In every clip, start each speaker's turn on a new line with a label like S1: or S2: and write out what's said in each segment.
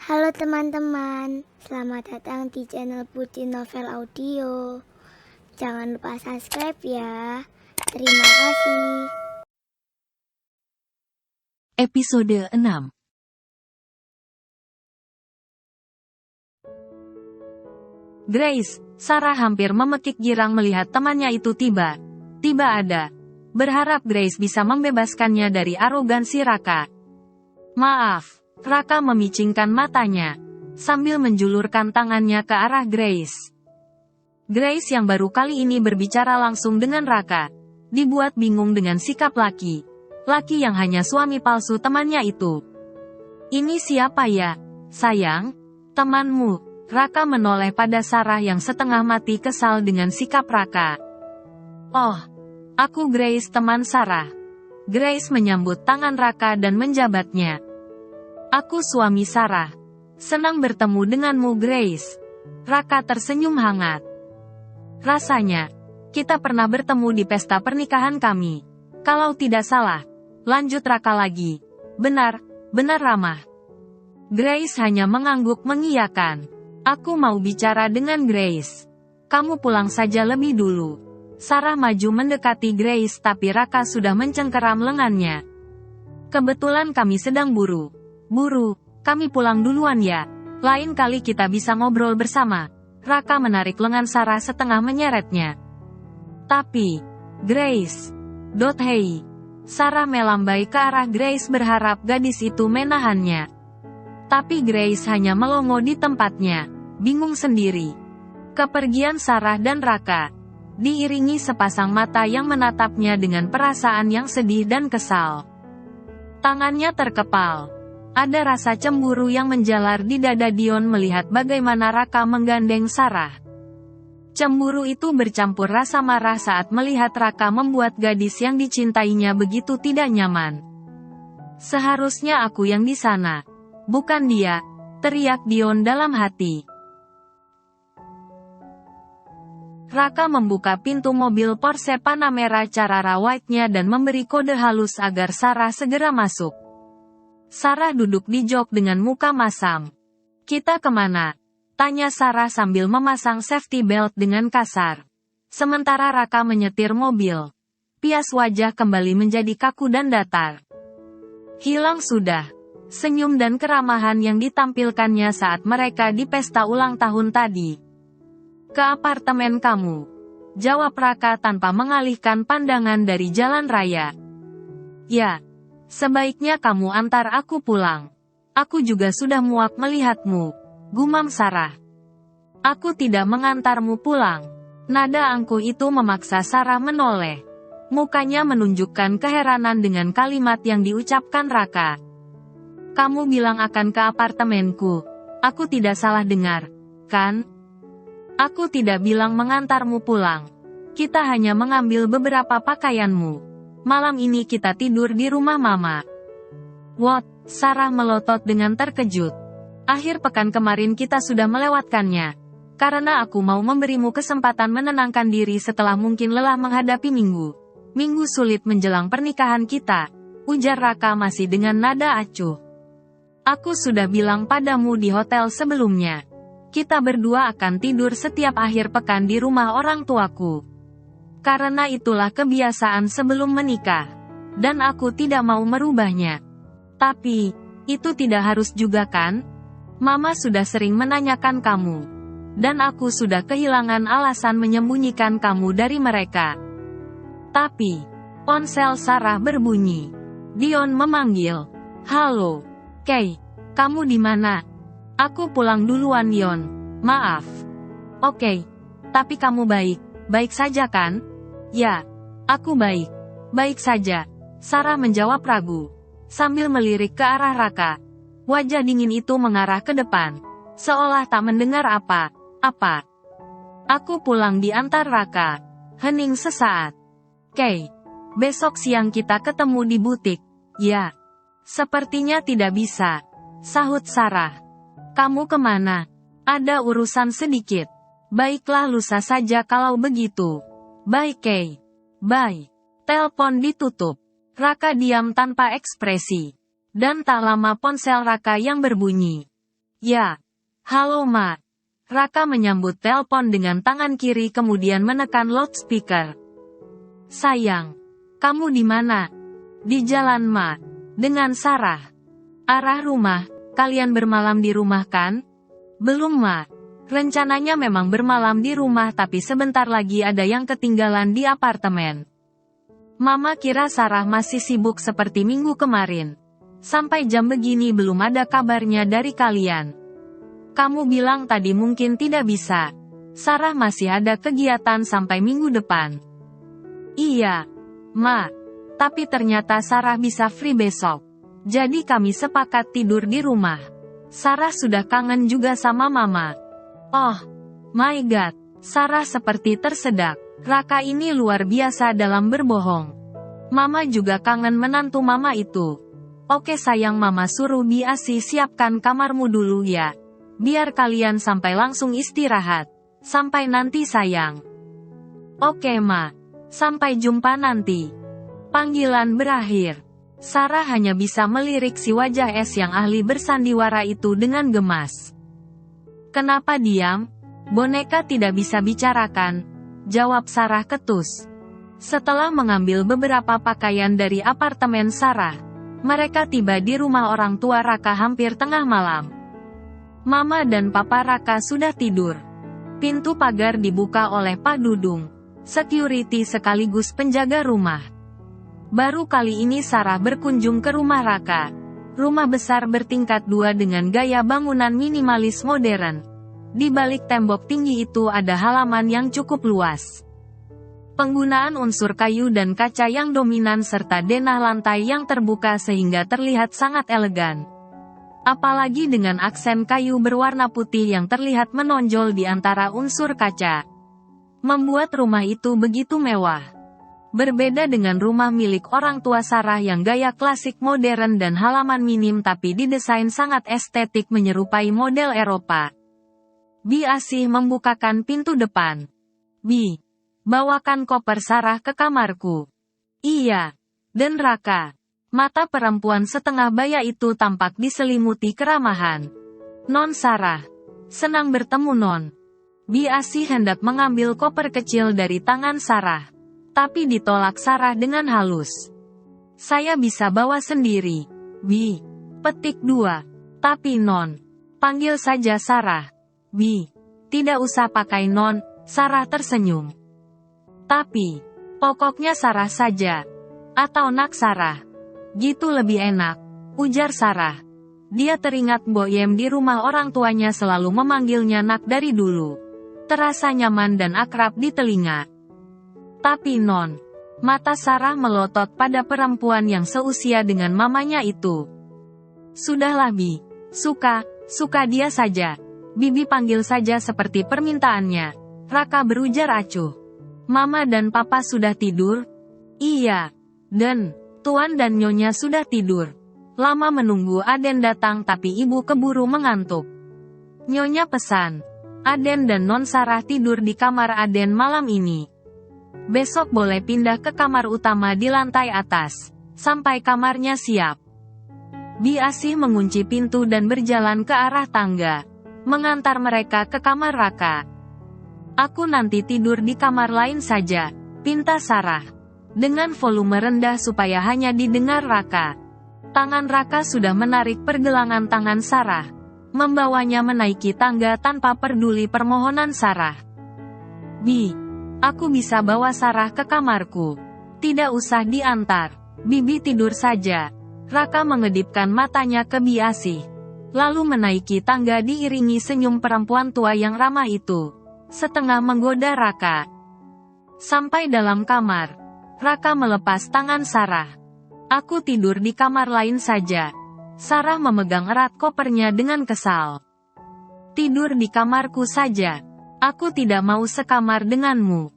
S1: Halo teman-teman, selamat datang di channel Putri Novel Audio. Jangan lupa subscribe ya. Terima kasih.
S2: Episode 6. Grace, Sarah hampir memekik girang melihat temannya itu tiba ada. Berharap Grace bisa membebaskannya dari arogansi Raka. Maaf, Raka memicingkan matanya, sambil menjulurkan tangannya ke arah Grace. Grace yang baru kali ini berbicara langsung dengan Raka, dibuat bingung dengan sikap laki yang hanya suami palsu temannya itu. Ini siapa ya, sayang? Temanmu. Raka menoleh pada Sarah yang setengah mati kesal dengan sikap Raka. Oh, aku Grace, teman Sarah. Grace menyambut tangan Raka dan menjabatnya. Aku suami Sarah. Senang bertemu denganmu, Grace. Raka tersenyum hangat. Rasanya, kita pernah bertemu di pesta pernikahan kami. Kalau tidak salah, lanjut Raka lagi. Benar ramah. Grace hanya mengangguk mengiyakan. Aku mau bicara dengan Grace. Kamu pulang saja lebih dulu. Sarah maju mendekati Grace tapi Raka sudah mencengkeram lengannya. Kebetulan kami sedang buru, kami pulang duluan ya. Lain kali kita bisa ngobrol bersama. Raka menarik lengan Sarah setengah menyeretnya. Tapi, Grace, hei. Sarah melambai ke arah Grace berharap gadis itu menahannya. Tapi Grace hanya melongo di tempatnya, bingung sendiri. Kepergian Sarah dan Raka diiringi sepasang mata yang menatapnya dengan perasaan yang sedih dan kesal. Tangannya terkepal. Ada rasa cemburu yang menjalar di dada Dion melihat bagaimana Raka menggandeng Sarah. Cemburu itu bercampur rasa marah saat melihat Raka membuat gadis yang dicintainya begitu tidak nyaman. Seharusnya aku yang di sana, bukan dia, teriak Dion dalam hati. Raka membuka pintu mobil Porsche Panamera Carrara White-nya dan memberi kode halus agar Sarah segera masuk. Sarah duduk di jok dengan muka masam. Kita kemana? Tanya Sarah sambil memasang safety belt dengan kasar. Sementara Raka menyetir mobil. Pias wajah kembali menjadi kaku dan datar. Hilang sudah senyum dan keramahan yang ditampilkannya saat mereka di pesta ulang tahun tadi. Ke apartemen kamu, jawab Raka tanpa mengalihkan pandangan dari jalan raya. Ya, sebaiknya kamu antar aku pulang. Aku juga sudah muak melihatmu, gumam Sarah. Aku tidak mengantarmu pulang. Nada angkuh itu memaksa Sarah menoleh. Mukanya menunjukkan keheranan dengan kalimat yang diucapkan Raka. Kamu bilang akan ke apartemenku. Aku tidak salah dengar, kan? Aku tidak bilang mengantarmu pulang. Kita hanya mengambil beberapa pakaianmu. Malam ini kita tidur di rumah Mama. What? Sarah melotot dengan terkejut. Akhir pekan kemarin kita sudah melewatkannya. Karena aku mau memberimu kesempatan menenangkan diri setelah mungkin lelah menghadapi minggu sulit menjelang pernikahan kita, ujar Raka masih dengan nada acuh. Aku sudah bilang padamu di hotel sebelumnya. Kita berdua akan tidur setiap akhir pekan di rumah orang tuaku. Karena itulah kebiasaan sebelum menikah. Dan aku tidak mau merubahnya. Tapi, itu tidak harus juga kan? Mama sudah sering menanyakan kamu. Dan aku sudah kehilangan alasan menyembunyikan kamu dari mereka. Tapi, ponsel Sarah berbunyi. Dion memanggil. Halo, Kay, kamu di mana? Aku pulang duluan Yon. Maaf. Oke. Tapi kamu baik saja kan? Ya, aku baik saja. Sarah menjawab ragu, sambil melirik ke arah Raka. Wajah dingin itu mengarah ke depan, seolah tak mendengar apa. Aku pulang diantar Raka. Hening sesaat. Kay, besok siang kita ketemu di butik. Ya. Sepertinya tidak bisa, sahut Sarah. Kamu kemana? Ada urusan sedikit. Baiklah lusa saja kalau begitu. Bye Kay. Bye. Telepon ditutup. Raka diam tanpa ekspresi. Dan tak lama ponsel Raka yang berbunyi. Ya. Halo Ma. Raka menyambut telepon dengan tangan kiri kemudian menekan loudspeaker. Sayang. Kamu di mana? Di jalan Ma. Dengan Sarah. Arah rumah. Kalian bermalam di rumah kan? Belum Ma. Rencananya memang bermalam di rumah tapi sebentar lagi ada yang ketinggalan di apartemen. Mama kira Sarah masih sibuk seperti minggu kemarin. Sampai jam begini belum ada kabarnya dari kalian. Kamu bilang tadi mungkin tidak bisa. Sarah masih ada kegiatan sampai minggu depan. Iya, Ma. Tapi ternyata Sarah bisa free besok. Jadi kami sepakat tidur di rumah. Sarah sudah kangen juga sama Mama. Oh, my God. Sarah seperti tersedak. Raka ini luar biasa dalam berbohong. Mama juga kangen menantu Mama itu. Oke sayang, Mama suruh Bi Asi siapkan kamarmu dulu ya. Biar kalian sampai langsung istirahat. Sampai nanti sayang. Oke Ma. Sampai jumpa nanti. Panggilan berakhir. Sarah hanya bisa melirik si wajah es yang ahli bersandiwara itu dengan gemas. Kenapa diam? Boneka tidak bisa bicarakan. Jawab Sarah ketus. Setelah mengambil beberapa pakaian dari apartemen Sarah, mereka tiba di rumah orang tua Raka hampir tengah malam. Mama dan Papa Raka sudah tidur. Pintu pagar dibuka oleh Pak Dudung, security sekaligus penjaga rumah. Baru kali ini Sarah berkunjung ke rumah Raka. Rumah besar bertingkat 2 dengan gaya bangunan minimalis modern. Di balik tembok tinggi itu ada halaman yang cukup luas. Penggunaan unsur kayu dan kaca yang dominan serta denah lantai yang terbuka sehingga terlihat sangat elegan. Apalagi dengan aksen kayu berwarna putih yang terlihat menonjol di antara unsur kaca. Membuat rumah itu begitu mewah. Berbeda dengan rumah milik orang tua Sarah yang gaya klasik modern dan halaman minim tapi didesain sangat estetik menyerupai model Eropa. Bi Asih membukakan pintu depan. Bi. Bawakan koper Sarah ke kamarku. Iya. Dan Raka. Mata perempuan setengah baya itu tampak diselimuti keramahan. Non Sarah. Senang bertemu Non. Bi Asih hendak mengambil koper kecil dari tangan Sarah. Tapi ditolak Sarah dengan halus. Saya bisa bawa sendiri. Bi. Petik 2. Tapi Non. Panggil saja Sarah. Bi. Tidak usah pakai Non. Sarah tersenyum. Tapi, pokoknya Sarah saja. Atau Nak Sarah. Gitu lebih enak, ujar Sarah. Dia teringat Boyem di rumah orang tuanya selalu memanggilnya Nak dari dulu. Terasa nyaman dan akrab di telinga. Tapi Non. Mata Sarah melotot pada perempuan yang seusia dengan mamanya itu. Sudahlah Bi. Suka dia saja. Bibi panggil saja seperti permintaannya. Raka berujar acuh. Mama dan Papa sudah tidur? Iya. Dan, Tuan dan Nyonya sudah tidur. Lama menunggu Aden datang tapi ibu keburu mengantuk. Nyonya pesan. Aden dan Non Sarah tidur di kamar Aden malam ini. Besok boleh pindah ke kamar utama di lantai atas. Sampai kamarnya siap. Bi Asih mengunci pintu dan berjalan ke arah tangga. Mengantar mereka ke kamar Raka. Aku nanti tidur di kamar lain saja, pinta Sarah. Dengan volume rendah supaya hanya didengar Raka. Tangan Raka sudah menarik pergelangan tangan Sarah. Membawanya menaiki tangga tanpa peduli permohonan Sarah. Bi, aku bisa bawa Sarah ke kamarku. Tidak usah diantar. Bibi tidur saja. Raka mengedipkan matanya ke Bi Asih. Lalu menaiki tangga diiringi senyum perempuan tua yang ramah itu. Setengah menggoda Raka. Sampai dalam kamar. Raka melepas tangan Sarah. Aku tidur di kamar lain saja. Sarah memegang erat kopernya dengan kesal. Tidur di kamarku saja. Aku tidak mau sekamar denganmu.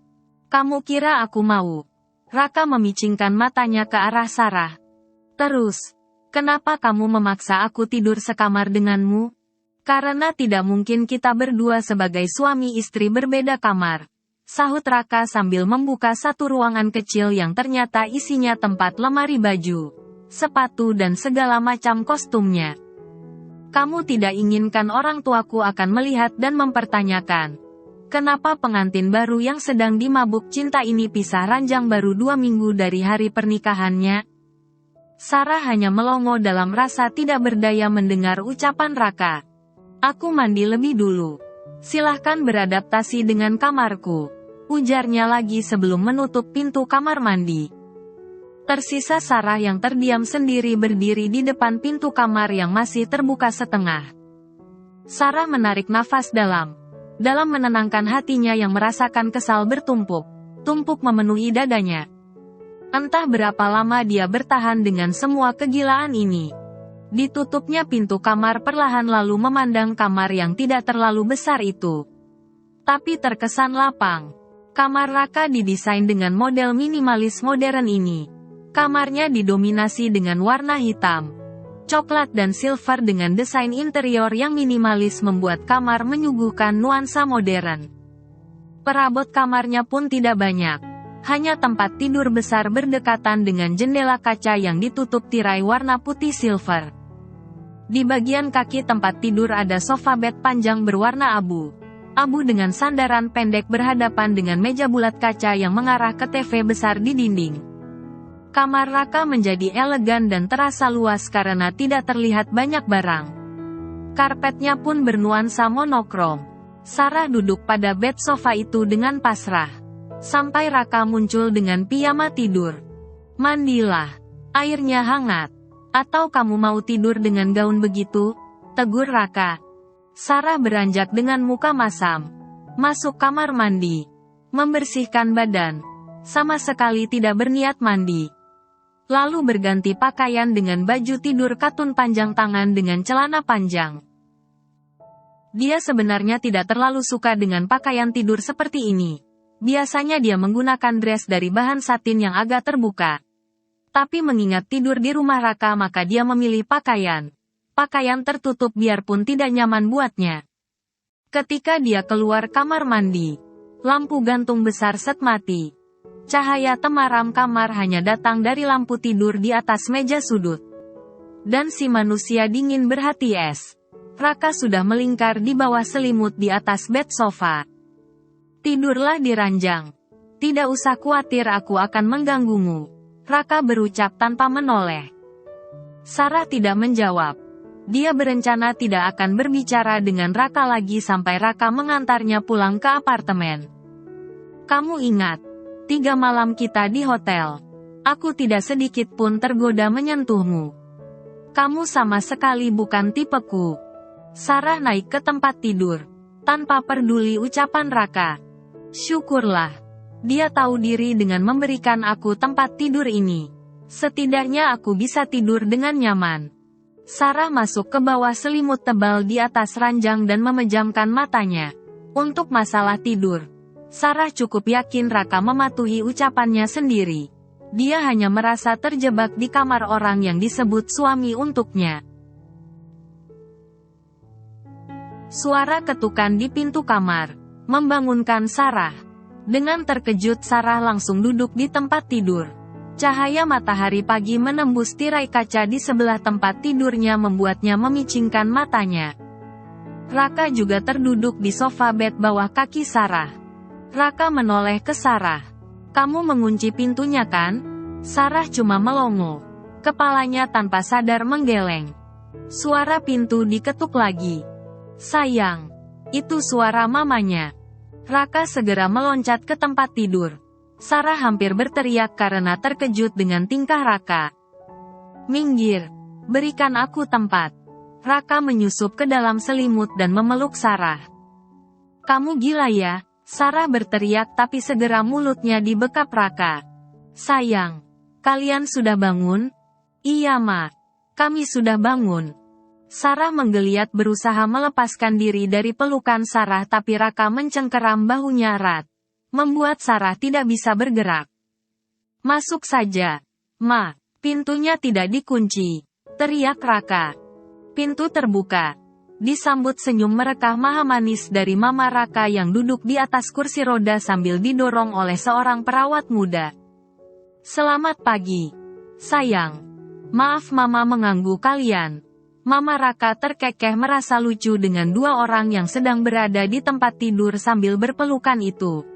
S2: Kamu kira aku mau? Raka memicingkan matanya ke arah Sarah. Terus, kenapa kamu memaksa aku tidur sekamar denganmu? Karena tidak mungkin kita berdua sebagai suami istri berbeda kamar. Sahut Raka sambil membuka satu ruangan kecil yang ternyata isinya tempat lemari baju, sepatu dan segala macam kostumnya. Kamu tidak inginkan orang tuaku akan melihat dan mempertanyakan, kenapa pengantin baru yang sedang dimabuk cinta ini pisah ranjang baru 2 minggu dari hari pernikahannya? Sarah hanya melongo dalam rasa tidak berdaya mendengar ucapan Raka. Aku mandi lebih dulu. Silahkan beradaptasi dengan kamarku, ujarnya lagi sebelum menutup pintu kamar mandi. Tersisa Sarah yang terdiam sendiri berdiri di depan pintu kamar yang masih terbuka setengah. Sarah menarik nafas dalam menenangkan hatinya yang merasakan kesal bertumpuk memenuhi dadanya. Entah berapa lama dia bertahan dengan semua kegilaan ini. Ditutupnya pintu kamar perlahan lalu memandang kamar yang tidak terlalu besar itu. Tapi terkesan lapang. Kamar Raka didesain dengan model minimalis modern ini. Kamarnya didominasi dengan warna hitam, coklat dan silver dengan desain interior yang minimalis membuat kamar menyuguhkan nuansa modern. Perabot kamarnya pun tidak banyak. Hanya tempat tidur besar berdekatan dengan jendela kaca yang ditutup tirai warna putih silver. Di bagian kaki tempat tidur ada sofa bed panjang berwarna abu dengan sandaran pendek berhadapan dengan meja bulat kaca yang mengarah ke TV besar di dinding. Kamar Raka menjadi elegan dan terasa luas karena tidak terlihat banyak barang. Karpetnya pun bernuansa monokrom. Sarah duduk pada bed sofa itu dengan pasrah. Sampai Raka muncul dengan piyama tidur. Mandilah. Airnya hangat. Atau kamu mau tidur dengan gaun begitu? Tegur Raka. Sarah beranjak dengan muka masam. Masuk kamar mandi. Membersihkan badan. Sama sekali tidak berniat mandi. Lalu berganti pakaian dengan baju tidur katun panjang tangan dengan celana panjang. Dia sebenarnya tidak terlalu suka dengan pakaian tidur seperti ini. Biasanya dia menggunakan dress dari bahan satin yang agak terbuka. Tapi mengingat tidur di rumah Raka maka dia memilih pakaian tertutup biarpun tidak nyaman buatnya. Ketika dia keluar kamar mandi, lampu gantung besar set mati. Cahaya temaram kamar hanya datang dari lampu tidur di atas meja sudut. Dan si manusia dingin berhati es. Raka sudah melingkar di bawah selimut di atas bed sofa. Tidurlah di ranjang. Tidak usah khawatir aku akan mengganggumu. Raka berucap tanpa menoleh. Sarah tidak menjawab. Dia berencana tidak akan berbicara dengan Raka lagi sampai Raka mengantarnya pulang ke apartemen. Kamu ingat? 3 malam kita di hotel. Aku tidak sedikit pun tergoda menyentuhmu. Kamu sama sekali bukan tipeku. Sarah naik ke tempat tidur. Tanpa peduli ucapan Raka. Syukurlah. Dia tahu diri dengan memberikan aku tempat tidur ini. Setidaknya aku bisa tidur dengan nyaman. Sarah masuk ke bawah selimut tebal di atas ranjang dan memejamkan matanya. Untuk masalah tidur, Sarah cukup yakin Raka mematuhi ucapannya sendiri. Dia hanya merasa terjebak di kamar orang yang disebut suami untuknya. Suara ketukan di pintu kamar membangunkan Sarah. Dengan terkejut Sarah langsung duduk di tempat tidur. Cahaya matahari pagi menembus tirai kaca di sebelah tempat tidurnya membuatnya memicingkan matanya. Raka juga terduduk di sofa bed bawah kaki Sarah. Raka menoleh ke Sarah. Kamu mengunci pintunya kan? Sarah cuma melongo. Kepalanya tanpa sadar menggeleng. Suara pintu diketuk lagi. Sayang. Itu suara mamanya. Raka segera meloncat ke tempat tidur. Sarah hampir berteriak karena terkejut dengan tingkah Raka. Minggir. Berikan aku tempat. Raka menyusup ke dalam selimut dan memeluk Sarah. Kamu gila ya? Sarah berteriak tapi segera mulutnya dibekap Raka. Sayang. Kalian sudah bangun? Iya Ma. Kami sudah bangun. Sarah menggeliat berusaha melepaskan diri dari pelukan Sarah tapi Raka mencengkeram bahunya erat. Membuat Sarah tidak bisa bergerak. Masuk saja. Ma, pintunya tidak dikunci. Teriak Raka. Pintu terbuka. Disambut senyum merekah maha manis dari Mama Raka yang duduk di atas kursi roda sambil didorong oleh seorang perawat muda. Selamat pagi. Sayang. Maaf Mama mengganggu kalian. Mama Raka terkekeh merasa lucu dengan dua orang yang sedang berada di tempat tidur sambil berpelukan itu.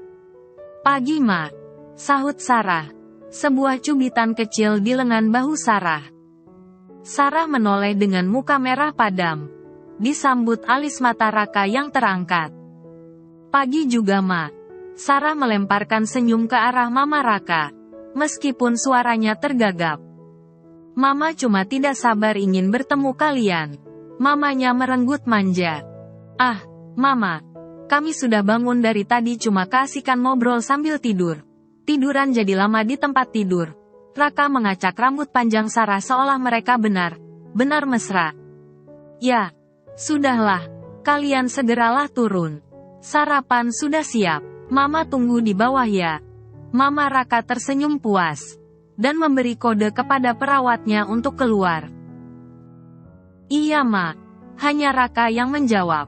S2: "Pagi, Ma," sahut Sarah. Sebuah cubitan kecil di lengan bahu Sarah. Sarah menoleh dengan muka merah padam. Disambut alis mata Raka yang terangkat. "Pagi juga, Ma." Sarah melemparkan senyum ke arah Mama Raka. Meskipun suaranya tergagap. "Mama cuma tidak sabar ingin bertemu kalian." Mamanya merenggut manja. "Ah, Mama. Kami sudah bangun dari tadi cuma keasikan ngobrol sambil tidur. Tiduran jadi lama di tempat tidur." Raka mengacak rambut panjang Sarah seolah mereka benar mesra. "Ya, sudahlah. Kalian segeralah turun. Sarapan sudah siap. Mama tunggu di bawah ya." Mama Raka tersenyum puas. Dan memberi kode kepada perawatnya untuk keluar. "Iya, Ma." Hanya Raka yang menjawab.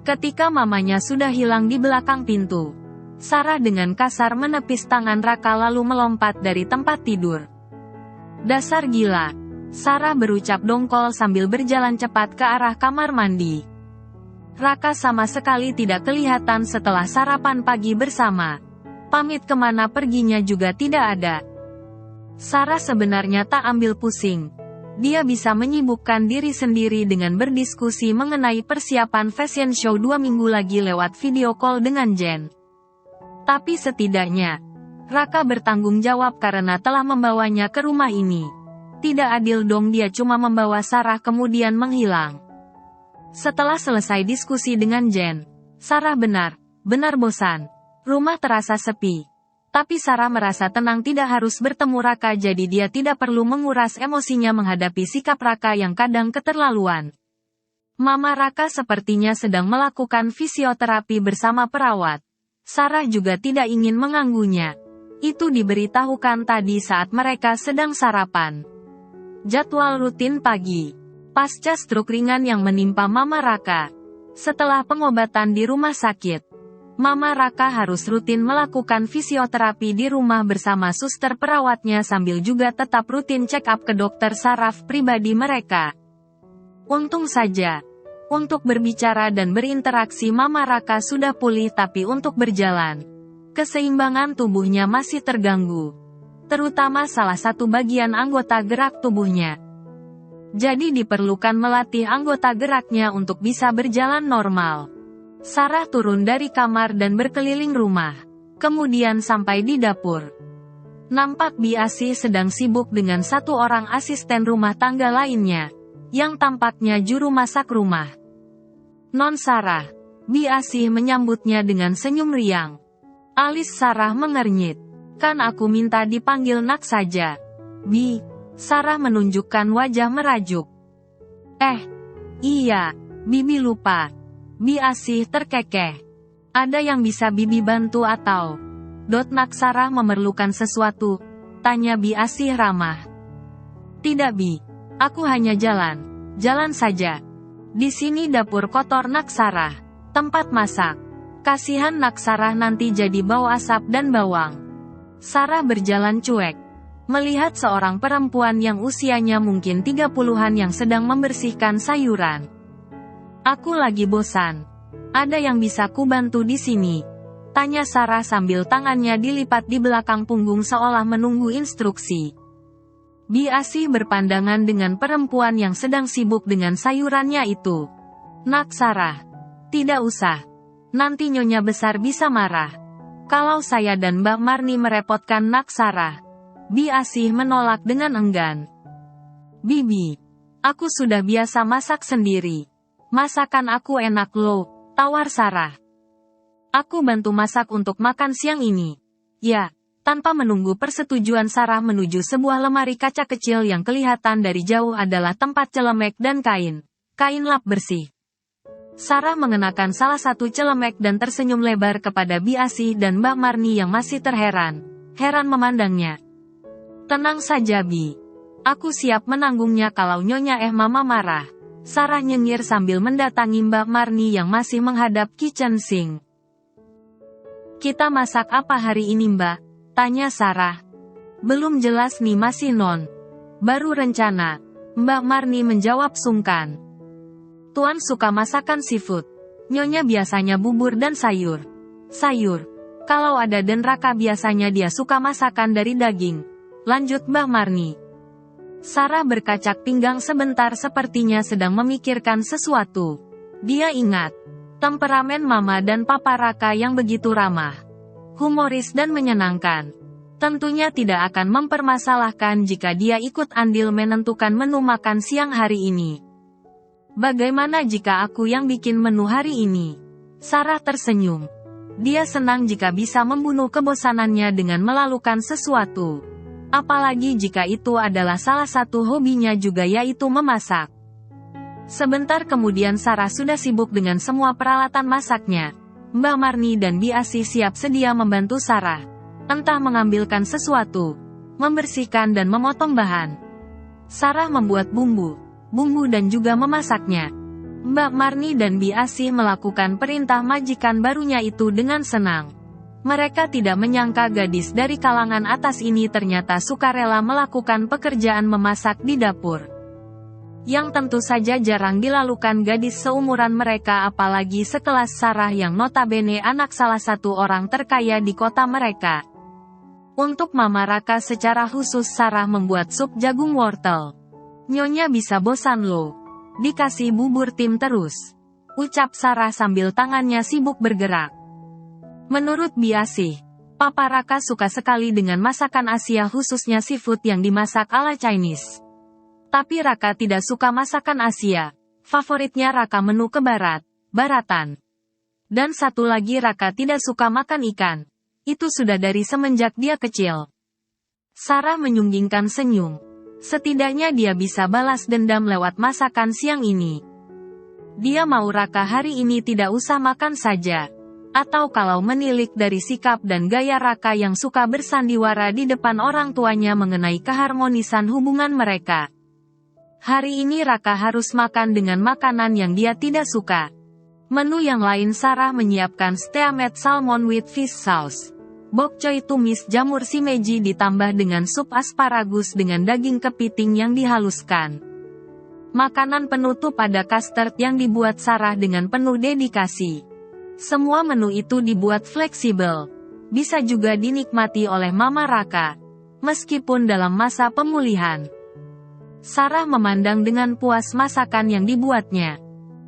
S2: Ketika mamanya sudah hilang di belakang pintu, Sarah dengan kasar menepis tangan Raka lalu melompat dari tempat tidur. "Dasar gila." Sarah berucap dongkol sambil berjalan cepat ke arah kamar mandi. Raka sama sekali tidak kelihatan setelah sarapan pagi bersama. Pamit kemana perginya juga tidak ada. Sarah sebenarnya tak ambil pusing. Dia bisa menyibukkan diri sendiri dengan berdiskusi mengenai persiapan fashion show 2 minggu lagi lewat video call dengan Jen. Tapi setidaknya, Raka bertanggung jawab karena telah membawanya ke rumah ini. Tidak adil dong dia cuma membawa Sarah kemudian menghilang. Setelah selesai diskusi dengan Jen, Sarah benar bosan. Rumah terasa sepi. Tapi Sarah merasa tenang tidak harus bertemu Raka jadi dia tidak perlu menguras emosinya menghadapi sikap Raka yang kadang keterlaluan. Mama Raka sepertinya sedang melakukan fisioterapi bersama perawat. Sarah juga tidak ingin mengganggunya. Itu diberitahukan tadi saat mereka sedang sarapan. Jadwal rutin pagi. Pasca stroke ringan yang menimpa Mama Raka. Setelah pengobatan di rumah sakit, Mama Raka harus rutin melakukan fisioterapi di rumah bersama suster perawatnya sambil juga tetap rutin check up ke dokter saraf pribadi mereka. Untung saja, untuk berbicara dan berinteraksi Mama Raka sudah pulih tapi untuk berjalan, keseimbangan tubuhnya masih terganggu. Terutama salah satu bagian anggota gerak tubuhnya. Jadi diperlukan melatih anggota geraknya untuk bisa berjalan normal. Sarah turun dari kamar dan berkeliling rumah. Kemudian sampai di dapur. Nampak Bi Asih sedang sibuk dengan satu orang asisten rumah tangga lainnya, yang tampaknya juru masak rumah. "Non Sarah." Bi Asih menyambutnya dengan senyum riang. Alis Sarah mengernyit. "Kan aku minta dipanggil Nak saja." "Bi." Sarah menunjukkan wajah merajuk. Iya, Bibi lupa." Bi Asih terkekeh. "Ada yang bisa Bibi bantu atau?" Nak Sarah memerlukan sesuatu? Tanya Bi Asih ramah. "Tidak Bi. Aku hanya jalan saja. Di sini dapur kotor Nak Sarah. Tempat masak. Kasihan Nak Sarah nanti jadi bau asap dan bawang." Sarah berjalan cuek. Melihat seorang perempuan yang usianya mungkin 30-an yang sedang membersihkan sayuran. "Aku lagi bosan. Ada yang bisa kubantu di sini?" Tanya Sarah sambil tangannya dilipat di belakang punggung seolah menunggu instruksi. Bi Asih berpandangan dengan perempuan yang sedang sibuk dengan sayurannya itu. "Nak Sarah. Tidak usah. Nanti Nyonya Besar bisa marah. Kalau saya dan Mbak Marni merepotkan Nak Sarah." Bi Asih menolak dengan enggan. "Bibi. Aku sudah biasa masak sendiri. Masakan aku enak loh," tawar Sarah. "Aku bantu masak untuk makan siang ini." "Ya." Tanpa menunggu persetujuan Sarah menuju sebuah lemari kaca kecil yang kelihatan dari jauh adalah tempat celemek dan kain lap bersih. Sarah mengenakan salah satu celemek dan tersenyum lebar kepada Bi Asih dan Mbak Marni yang masih heran memandangnya. "Tenang saja Bi. Aku siap menanggungnya kalau Nyonya Mama marah." Sarah nyengir sambil mendatangi Mbak Marni yang masih menghadap kitchen sink. "Kita masak apa hari ini Mbak?" tanya Sarah. "Belum jelas nih masih non. Baru rencana." Mbak Marni menjawab sungkan. Tuan suka masakan seafood. Nyonya biasanya bubur dan sayur. Sayur. Kalau ada dan Raka biasanya dia suka masakan dari daging. Lanjut Mbah Marni. Sarah berkacak pinggang sebentar sepertinya sedang memikirkan sesuatu. Dia ingat temperamen Mama dan Papa Raka yang begitu ramah, humoris dan menyenangkan. Tentunya tidak akan mempermasalahkan jika dia ikut andil menentukan menu makan siang hari ini. Bagaimana jika aku yang bikin menu hari ini? Sarah tersenyum. Dia senang jika bisa membunuh kebosanannya dengan melakukan sesuatu. Apalagi jika itu adalah salah satu hobinya juga, yaitu memasak. Sebentar kemudian Sarah sudah sibuk dengan semua peralatan masaknya. Mbah Marni dan Bi Asih siap sedia membantu Sarah. Entah mengambilkan sesuatu, membersihkan dan memotong bahan. Sarah membuat bumbu dan juga memasaknya. Mbak Marni dan Bi Asih melakukan perintah majikan barunya itu dengan senang. Mereka tidak menyangka gadis dari kalangan atas ini ternyata sukarela melakukan pekerjaan memasak di dapur. Yang tentu saja jarang dilakukan gadis seumuran mereka, apalagi sekelas Sarah yang notabene anak salah satu orang terkaya di kota mereka. Untuk Mama Raka secara khusus Sarah membuat sup jagung wortel. Nyonya bisa bosan loh. Dikasih bubur tim terus, ucap Sarah sambil tangannya sibuk bergerak. Menurut Bi Asih, Papa Raka suka sekali dengan masakan Asia, khususnya seafood yang dimasak ala Chinese. Tapi Raka tidak suka masakan Asia. Favoritnya Raka menu ke baratan. Dan satu lagi Raka tidak suka makan ikan. Itu sudah dari semenjak dia kecil. Sarah menyunggingkan senyum. Setidaknya dia bisa balas dendam lewat masakan siang ini. Dia mau Raka hari ini tidak usah makan saja. Atau kalau menilik dari sikap dan gaya Raka yang suka bersandiwara di depan orang tuanya mengenai keharmonisan hubungan mereka. Hari ini Raka harus makan dengan makanan yang dia tidak suka. Menu yang lain Sarah menyiapkan steamed salmon with fish sauce. Bok choy tumis jamur shimeji ditambah dengan sup asparagus dengan daging kepiting yang dihaluskan. Makanan penutup ada custard yang dibuat Sarah dengan penuh dedikasi. Semua menu itu dibuat fleksibel. Bisa juga dinikmati oleh Mama Raka. Meskipun dalam masa pemulihan. Sarah memandang dengan puas masakan yang dibuatnya.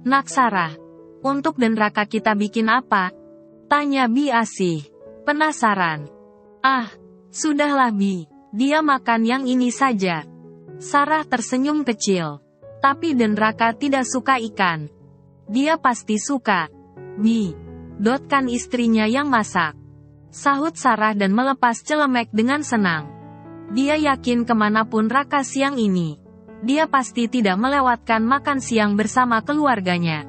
S2: Nak Sarah, untuk dan Raka kita bikin apa? Tanya Bi Asih. Penasaran. Ah, sudahlah Bi, dia makan yang ini saja. Sarah tersenyum kecil. Tapi dan Raka tidak suka ikan. Dia pasti suka. Bi, kan istrinya yang masak. Sahut Sarah dan melepas celemek dengan senang. Dia yakin kemanapun Raka siang ini, dia pasti tidak melewatkan makan siang bersama keluarganya.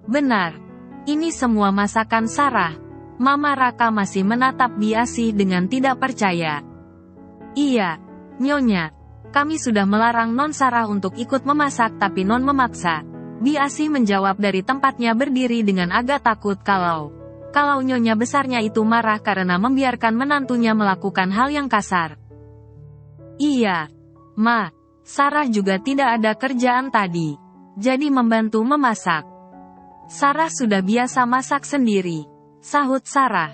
S2: Benar. Ini semua masakan Sarah. Mama Raka masih menatap Bi Asih dengan tidak percaya. Iya, Nyonya. Kami sudah melarang Non Sarah untuk ikut memasak tapi Non memaksa. Bi Asih menjawab dari tempatnya berdiri dengan agak takut kalau Nyonya besarnya itu marah karena membiarkan menantunya melakukan hal yang kasar. Iya, Ma. Sarah juga tidak ada kerjaan tadi. Jadi membantu memasak. Sarah sudah biasa masak sendiri, sahut Sarah.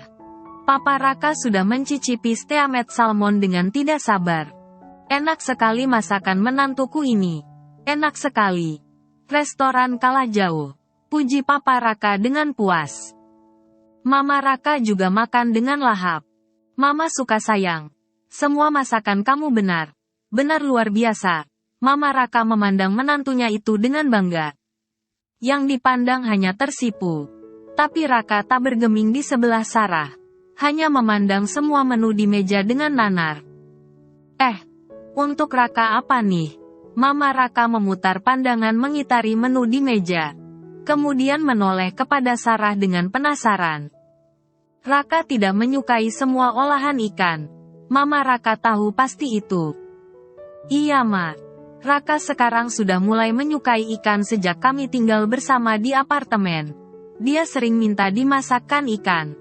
S2: Papa Raka sudah mencicipi steamed salmon dengan tidak sabar. Enak sekali masakan menantuku ini. Enak sekali. Restoran kalah jauh. Puji Papa Raka dengan puas. Mama Raka juga makan dengan lahap. Mama suka sayang. Semua masakan kamu benar. Benar luar biasa. Mama Raka memandang menantunya itu dengan bangga. Yang dipandang hanya tersipu. Tapi Raka tak bergeming di sebelah Sarah. Hanya memandang semua menu di meja dengan nanar. Untuk Raka apa nih? Mama Raka memutar pandangan mengitari menu di meja. Kemudian menoleh kepada Sarah dengan penasaran. Raka tidak menyukai semua olahan ikan. Mama Raka tahu pasti itu. Iya Ma. Raka sekarang sudah mulai menyukai ikan sejak kami tinggal bersama di apartemen. Dia sering minta dimasakkan ikan.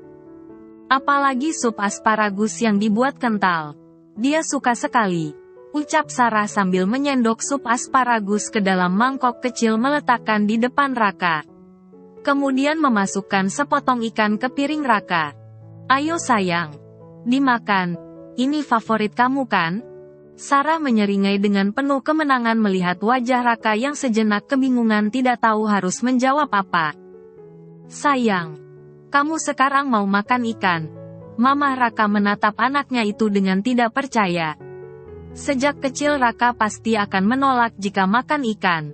S2: Apalagi sup asparagus yang dibuat kental. Dia suka sekali. Ucap Sarah sambil menyendok sup asparagus ke dalam mangkok kecil meletakkan di depan Raka. Kemudian memasukkan sepotong ikan ke piring Raka. Ayo sayang. Dimakan. Ini favorit kamu kan? Sarah menyeringai dengan penuh kemenangan melihat wajah Raka yang sejenak kebingungan tidak tahu harus menjawab apa. Sayang. Kamu sekarang mau makan ikan? Mama Raka menatap anaknya itu dengan tidak percaya. Sejak kecil Raka pasti akan menolak jika makan ikan.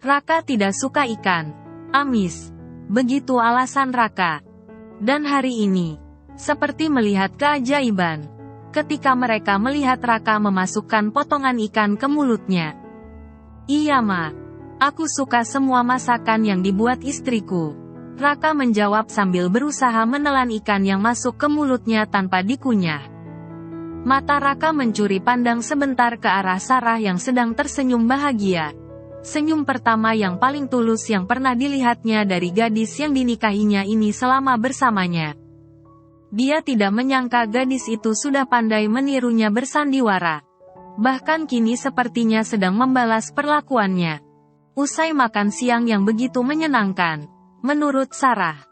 S2: Raka tidak suka ikan. Amis. Begitu alasan Raka. Dan hari ini, seperti melihat keajaiban. Ketika mereka melihat Raka memasukkan potongan ikan ke mulutnya. Iya Ma. Aku suka semua masakan yang dibuat istriku. Raka menjawab sambil berusaha menelan ikan yang masuk ke mulutnya tanpa dikunyah. Mata Raka mencuri pandang sebentar ke arah Sarah yang sedang tersenyum bahagia. Senyum pertama yang paling tulus yang pernah dilihatnya dari gadis yang dinikahinya ini selama bersamanya. Dia tidak menyangka gadis itu sudah pandai menirunya bersandiwara. Bahkan kini sepertinya sedang membalas perlakuannya. Usai makan siang yang begitu menyenangkan, menurut Sarah.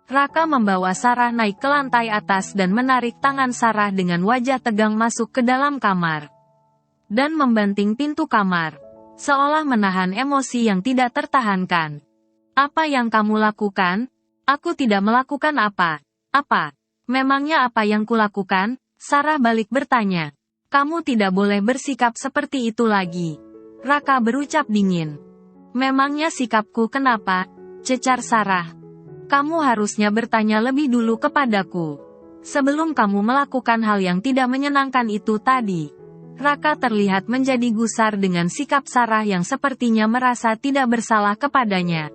S2: Raka membawa Sarah naik ke lantai atas dan menarik tangan Sarah dengan wajah tegang masuk ke dalam kamar. Dan membanting pintu kamar. Seolah menahan emosi yang tidak tertahankan. Apa yang kamu lakukan? Aku tidak melakukan apa. Apa? Memangnya apa yang kulakukan? Sarah balik bertanya. Kamu tidak boleh bersikap seperti itu lagi. Raka berucap dingin. Memangnya sikapku kenapa? Cecar Sarah. Kamu harusnya bertanya lebih dulu kepadaku. Sebelum kamu melakukan hal yang tidak menyenangkan itu tadi. Raka terlihat menjadi gusar dengan sikap Sarah yang sepertinya merasa tidak bersalah kepadanya.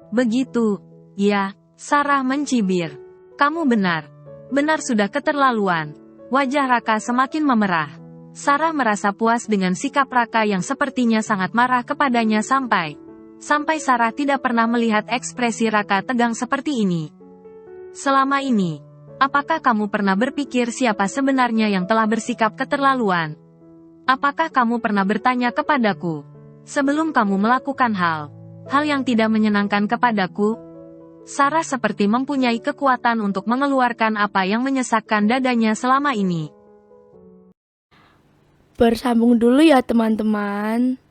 S2: Begitu. Ya, Sarah mencibir. Kamu benar. Benar sudah keterlaluan. Wajah Raka semakin memerah. Sarah merasa puas dengan sikap Raka yang sepertinya sangat marah kepadanya sampai Sarah tidak pernah melihat ekspresi Raka tegang seperti ini. Selama ini, apakah kamu pernah berpikir siapa sebenarnya yang telah bersikap keterlaluan? Apakah kamu pernah bertanya kepadaku? Sebelum kamu melakukan hal yang tidak menyenangkan kepadaku? Sarah seperti mempunyai kekuatan untuk mengeluarkan apa yang menyesakkan dadanya selama ini.
S3: Bersambung dulu ya teman-teman.